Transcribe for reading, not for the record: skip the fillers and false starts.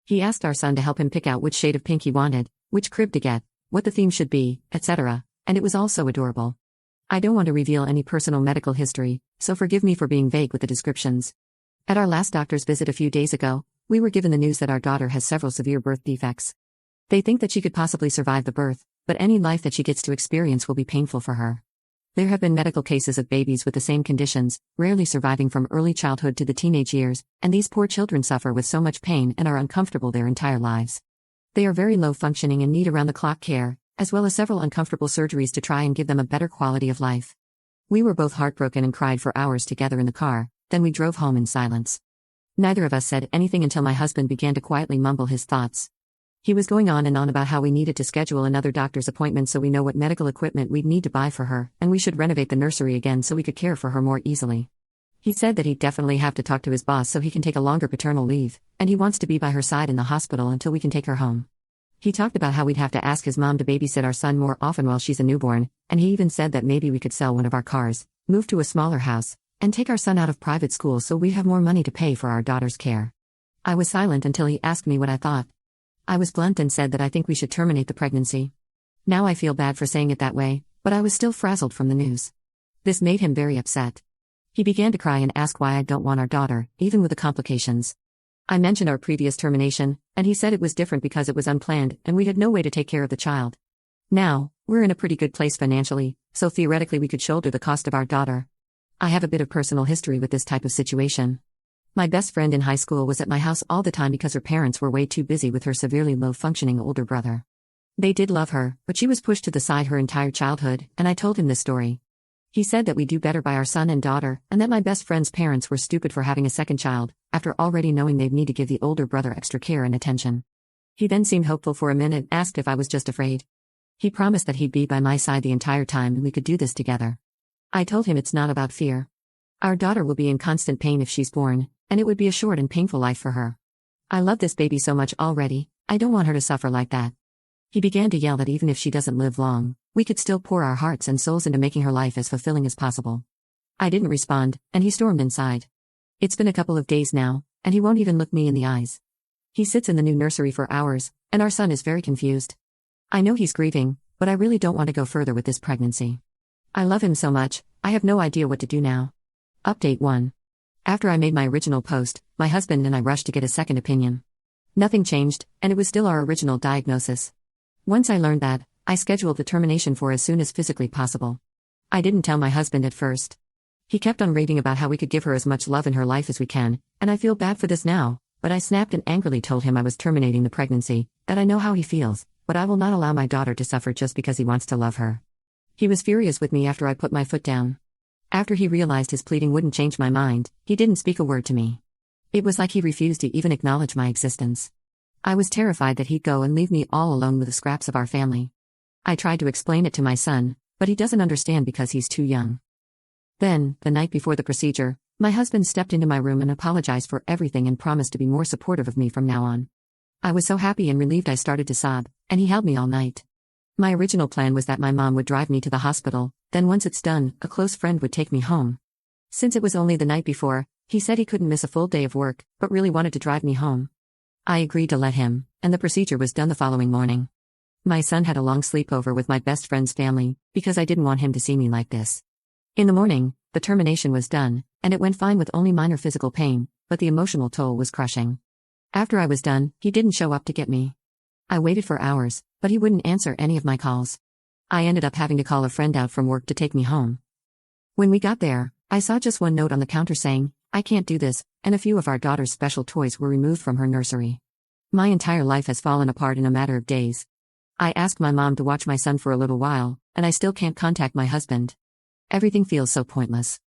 He asked our son to help him pick out which shade of pink he wanted, which crib to get, what the theme should be, etc., and it was all so adorable. I don't want to reveal any personal medical history, so forgive me for being vague with the descriptions. At our last doctor's visit a few days ago, we were given the news that our daughter has several severe birth defects. They think that she could possibly survive the birth, but any life that she gets to experience will be painful for her. There have been medical cases of babies with the same conditions, rarely surviving from early childhood to the teenage years, and these poor children suffer with so much pain and are uncomfortable their entire lives. They are very low functioning and need around-the-clock care, as well as several uncomfortable surgeries to try and give them a better quality of life. We were both heartbroken and cried for hours together in the car, then we drove home in silence. Neither of us said anything until my husband began to quietly mumble his thoughts. He was going on and on about how we needed to schedule another doctor's appointment so we know what medical equipment we'd need to buy for her, and we should renovate the nursery again so we could care for her more easily. He said that he'd definitely have to talk to his boss so he can take a longer paternal leave, and he wants to be by her side in the hospital until we can take her home. He talked about how we'd have to ask his mom to babysit our son more often while she's a newborn, and he even said that maybe we could sell one of our cars, move to a smaller house, and take our son out of private school so we'd have more money to pay for our daughter's care. I was silent until he asked me what I thought. I was blunt and said that I think we should terminate the pregnancy. Now I feel bad for saying it that way, but I was still frazzled from the news. This made him very upset. He began to cry and ask why I don't want our daughter, even with the complications. I mentioned our previous termination, and he said it was different because it was unplanned and we had no way to take care of the child. Now, we're in a pretty good place financially, so theoretically we could shoulder the cost of our daughter. I have a bit of personal history with this type of situation. My best friend in high school was at my house all the time because her parents were way too busy with her severely low-functioning older brother. They did love her, but she was pushed to the side her entire childhood, and I told him this story. He said that we do better by our son and daughter, and that my best friend's parents were stupid for having a second child, after already knowing they'd need to give the older brother extra care and attention. He then seemed hopeful for a minute and asked if I was just afraid. He promised that he'd be by my side the entire time and we could do this together. I told him it's not about fear. Our daughter will be in constant pain if she's born, and it would be a short and painful life for her. I love this baby so much already, I don't want her to suffer like that. He began to yell that even if she doesn't live long, we could still pour our hearts and souls into making her life as fulfilling as possible. I didn't respond, and he stormed inside. It's been a couple of days now, and he won't even look me in the eyes. He sits in the new nursery for hours, and our son is very confused. I know he's grieving, but I really don't want to go further with this pregnancy. I love him so much, I have no idea what to do now. Update 1. After I made my original post, my husband and I rushed to get a second opinion. Nothing changed, and it was still our original diagnosis. Once I learned that, I scheduled the termination for as soon as physically possible. I didn't tell my husband at first. He kept on raving about how we could give her as much love in her life as we can, and I feel bad for this now, but I snapped and angrily told him I was terminating the pregnancy, that I know how he feels, but I will not allow my daughter to suffer just because he wants to love her. He was furious with me after I put my foot down. After he realized his pleading wouldn't change my mind, he didn't speak a word to me. It was like he refused to even acknowledge my existence. I was terrified that he'd go and leave me all alone with the scraps of our family. I tried to explain it to my son, but he doesn't understand because he's too young. Then, the night before the procedure, my husband stepped into my room and apologized for everything and promised to be more supportive of me from now on. I was so happy and relieved I started to sob, and he held me all night. My original plan was that my mom would drive me to the hospital, then once it's done, a close friend would take me home. Since it was only the night before, he said he couldn't miss a full day of work, but really wanted to drive me home. I agreed to let him, and the procedure was done the following morning. My son had a long sleepover with my best friend's family, because I didn't want him to see me like this. In the morning, the termination was done, and it went fine with only minor physical pain, but the emotional toll was crushing. After I was done, he didn't show up to get me. I waited for hours, but he wouldn't answer any of my calls. I ended up having to call a friend out from work to take me home. When we got there, I saw just one note on the counter saying, "I can't do this," and a few of our daughter's special toys were removed from her nursery. My entire life has fallen apart in a matter of days. I asked my mom to watch my son for a little while, and I still can't contact my husband. Everything feels so pointless.